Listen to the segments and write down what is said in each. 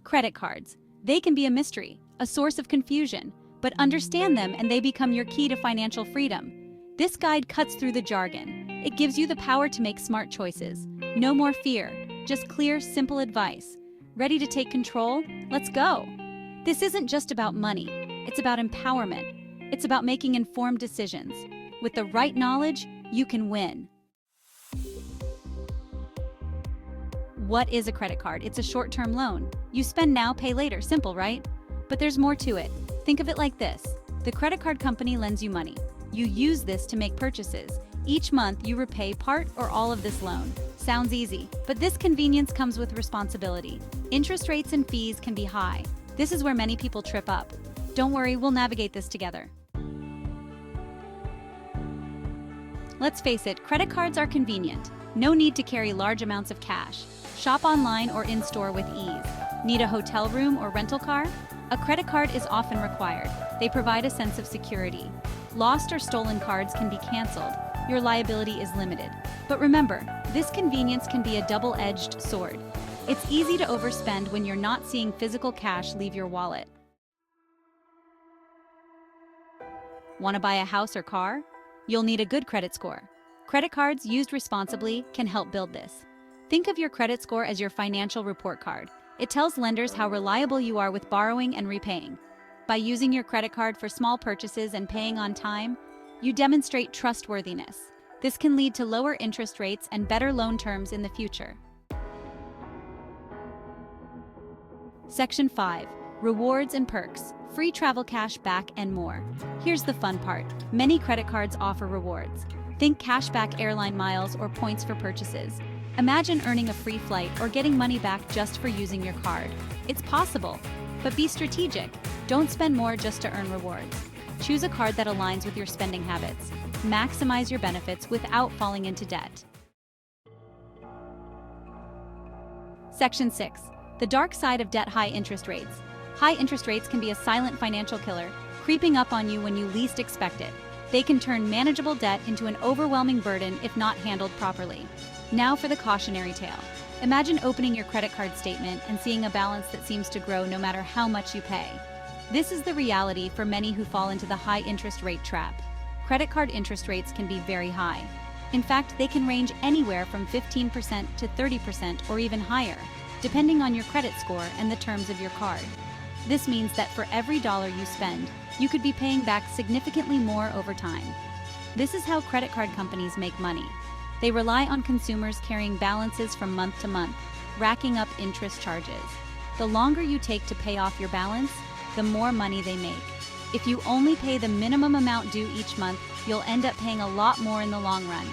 Credit cards. They can be a mystery, a source of confusion, but understand them and they become your key to financial freedom. This guide cuts through the jargon. It gives you the power to make smart choices. No more fear, just clear, simple advice. Ready to take control? Let's go! This isn't just about money, it's about empowerment. It's about making informed decisions. With the right knowledge, you can win. What is a credit card? It's a short-term loan. You spend now, pay later. Simple, right? But there's more to it. Think of it like this. The credit card company lends you money. You use this to make purchases. Each month, you repay part or all of this loan. Sounds easy, but this convenience comes with responsibility. Interest rates and fees can be high. This is where many people trip up. Don't worry, we'll navigate this together. Let's face it, credit cards are convenient. No need to carry large amounts of cash. Shop online or in-store with ease. Need a hotel room or rental car? A credit card is often required. They provide a sense of security. Lost or stolen cards can be canceled. Your liability is limited. But remember, this convenience can be a double-edged sword. It's easy to overspend when you're not seeing physical cash leave your wallet. Want to buy a house or car? You'll need a good credit score. Credit cards used responsibly can help build this. Think of your credit score as your financial report card. It tells lenders how reliable you are with borrowing and repaying. By using your credit card for small purchases and paying on time, you demonstrate trustworthiness. This can lead to lower interest rates and better loan terms in the future. Section 5. Rewards and perks. Free travel cash back and more. Here's the fun part. Many credit cards offer rewards. Think cashback airline miles or points for purchases. Imagine earning a free flight or getting money back just for using your card. It's possible, but be strategic. Don't spend more just to earn rewards. Choose a card that aligns with your spending habits. Maximize your benefits without falling into debt. Section 6. The dark side of debt: high interest rates. High interest rates can be a silent financial killer, creeping up on you when you least expect it. They can turn manageable debt into an overwhelming burden if not handled properly. Now for the cautionary tale. Imagine opening your credit card statement and seeing a balance that seems to grow no matter how much you pay. This is the reality for many who fall into the high interest rate trap. Credit card interest rates can be very high. In fact, they can range anywhere from 15% to 30% or even higher, depending on your credit score and the terms of your card. This means that for every dollar you spend, you could be paying back significantly more over time. This is how credit card companies make money. They rely on consumers carrying balances from month to month, racking up interest charges. The longer you take to pay off your balance, the more money they make. If you only pay the minimum amount due each month, you'll end up paying a lot more in the long run.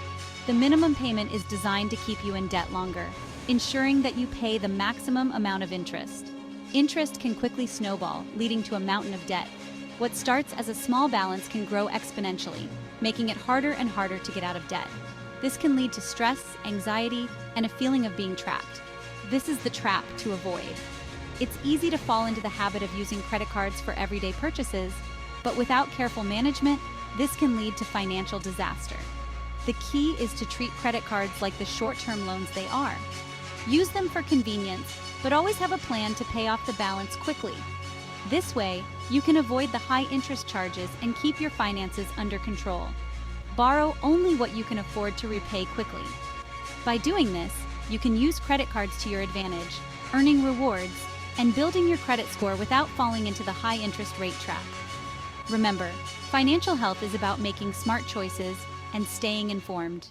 The minimum payment is designed to keep you in debt longer, ensuring that you pay the maximum amount of interest. Interest can quickly snowball, leading to a mountain of debt. What starts as a small balance can grow exponentially, making it harder and harder to get out of debt. This can lead to stress, anxiety, and a feeling of being trapped. This is the trap to avoid. It's easy to fall into the habit of using credit cards for everyday purchases, but without careful management, this can lead to financial disaster. The key is to treat credit cards like the short-term loans they are. Use them for convenience, but always have a plan to pay off the balance quickly. This way, you can avoid the high interest charges and keep your finances under control. Borrow only what you can afford to repay quickly. By doing this, you can use credit cards to your advantage, earning rewards, and building your credit score without falling into the high interest rate trap. Remember, financial health is about making smart choices and staying informed.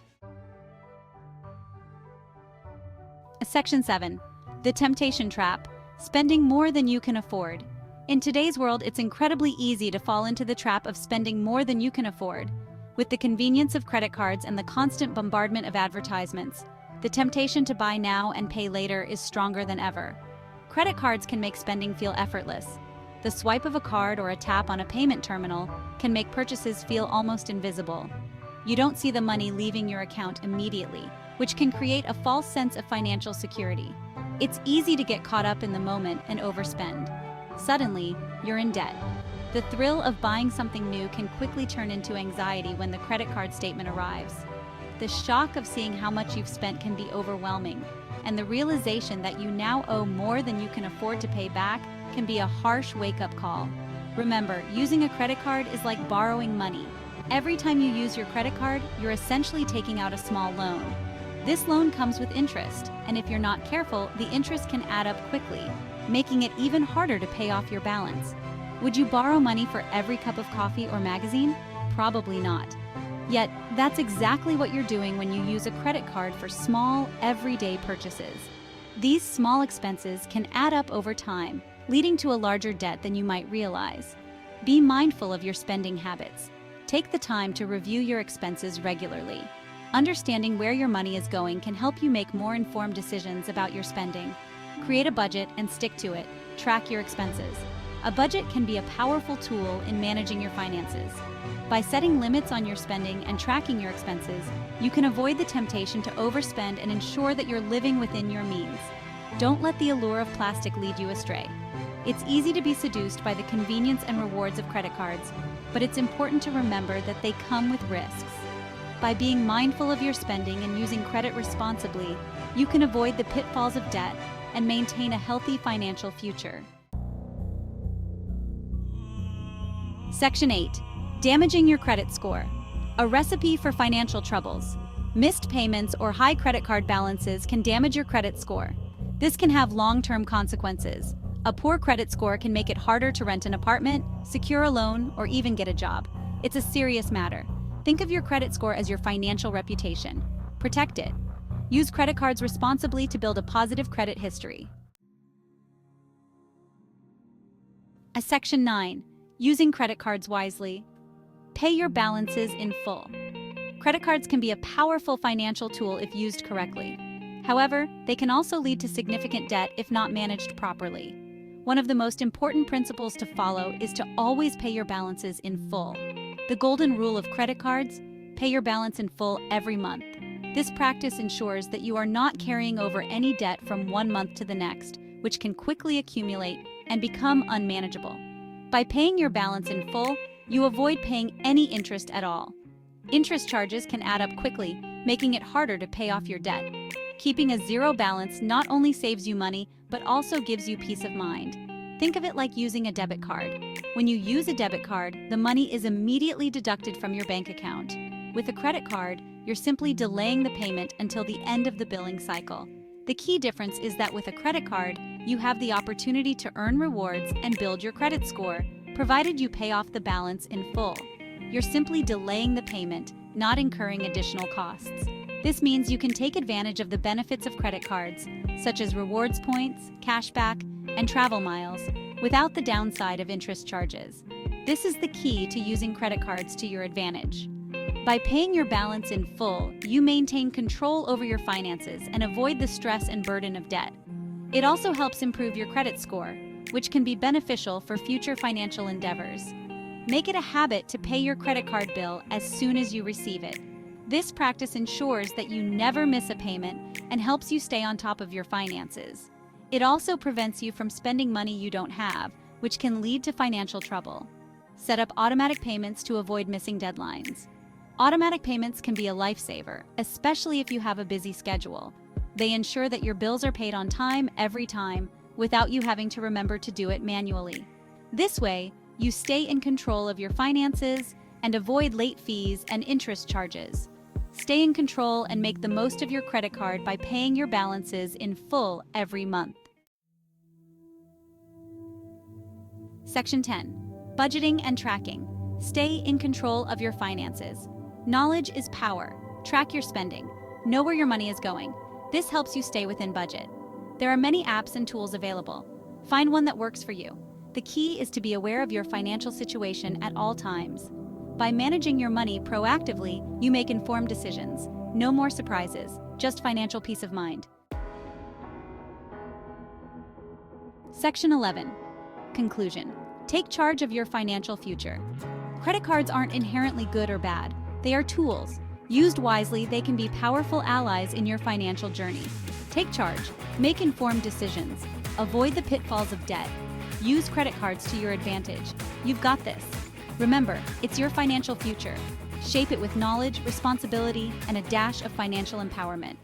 Section 7. The temptation trap: spending more than you can afford. In today's world, it's incredibly easy to fall into the trap of spending more than you can afford. With the convenience of credit cards and the constant bombardment of advertisements, the temptation to buy now and pay later is stronger than ever. Credit cards can make spending feel effortless. The swipe of a card or a tap on a payment terminal can make purchases feel almost invisible. You don't see the money leaving your account immediately, which can create a false sense of financial security. It's easy to get caught up in the moment and overspend. Suddenly, you're in debt. The thrill of buying something new can quickly turn into anxiety when the credit card statement arrives. The shock of seeing how much you've spent can be overwhelming. and the realization that you now owe more than you can afford to pay back can be a harsh wake-up call. Remember, using a credit card is like borrowing money. Every time you use your credit card, you're essentially taking out a small loan. This loan comes with interest, and if you're not careful, the interest can add up quickly, making it even harder to pay off your balance. Would you borrow money for every cup of coffee or magazine? Probably not. Yet, that's exactly what you're doing when you use a credit card for small, everyday purchases. These small expenses can add up over time, leading to a larger debt than you might realize. Be mindful of your spending habits. Take the time to review your expenses regularly. Understanding where your money is going can help you make more informed decisions about your spending. Create a budget and stick to it. Track your expenses. A budget can be a powerful tool in managing your finances. By setting limits on your spending and tracking your expenses, you can avoid the temptation to overspend and ensure that you're living within your means. Don't let the allure of plastic lead you astray. It's easy to be seduced by the convenience and rewards of credit cards, but it's important to remember that they come with risks. By being mindful of your spending and using credit responsibly, you can avoid the pitfalls of debt and maintain a healthy financial future. Section 8. Damaging your credit score. A recipe for financial troubles. Missed payments or high credit card balances can damage your credit score. This can have long-term consequences. A poor credit score can make it harder to rent an apartment, secure a loan, or even get a job. It's a serious matter. Think of your credit score as your financial reputation. Protect it. Use credit cards responsibly to build a positive credit history. Section 9. Using credit cards wisely. Pay your balances in full. Credit cards can be a powerful financial tool if used correctly. However, they can also lead to significant debt if not managed properly. One of the most important principles to follow is to always pay your balances in full. The golden rule of credit cards: pay your balance in full every month. This practice ensures that you are not carrying over any debt from one month to the next, which can quickly accumulate and become unmanageable. By paying your balance in full, you avoid paying any interest at all. Interest charges can add up quickly, making it harder to pay off your debt. Keeping a zero balance not only saves you money, but also gives you peace of mind. Think of it like using a debit card. When you use a debit card, the money is immediately deducted from your bank account. With a credit card, you're simply delaying the payment until the end of the billing cycle. The key difference is that with a credit card, you have the opportunity to earn rewards and build your credit score, provided you pay off the balance in full. You're simply delaying the payment, not incurring additional costs. This means you can take advantage of the benefits of credit cards, such as rewards points, cashback, and travel miles, without the downside of interest charges. This is the key to using credit cards to your advantage. By paying your balance in full, you maintain control over your finances and avoid the stress and burden of debt. It also helps improve your credit score, which can be beneficial for future financial endeavors. Make it a habit to pay your credit card bill as soon as you receive it. This practice ensures that you never miss a payment and helps you stay on top of your finances. It also prevents you from spending money you don't have, which can lead to financial trouble. Set up automatic payments to avoid missing deadlines. Automatic payments can be a lifesaver, especially if you have a busy schedule. They ensure that your bills are paid on time every time, without you having to remember to do it manually. This way, you stay in control of your finances and avoid late fees and interest charges. Stay in control and make the most of your credit card by paying your balances in full every month. Section 10. Budgeting and tracking. Stay in control of your finances. Knowledge is power. Track your spending. Know where your money is going. This helps you stay within budget. There are many apps and tools available. Find one that works for you. The key is to be aware of your financial situation at all times. By managing your money proactively, you make informed decisions. No more surprises, just financial peace of mind. Section 11. Conclusion. Take charge of your financial future. Credit cards aren't inherently good or bad. They are tools. Used wisely, they can be powerful allies in your financial journey. Take charge. Make informed decisions. Avoid the pitfalls of debt. Use credit cards to your advantage. You've got this. Remember, it's your financial future. Shape it with knowledge, responsibility, and a dash of financial empowerment.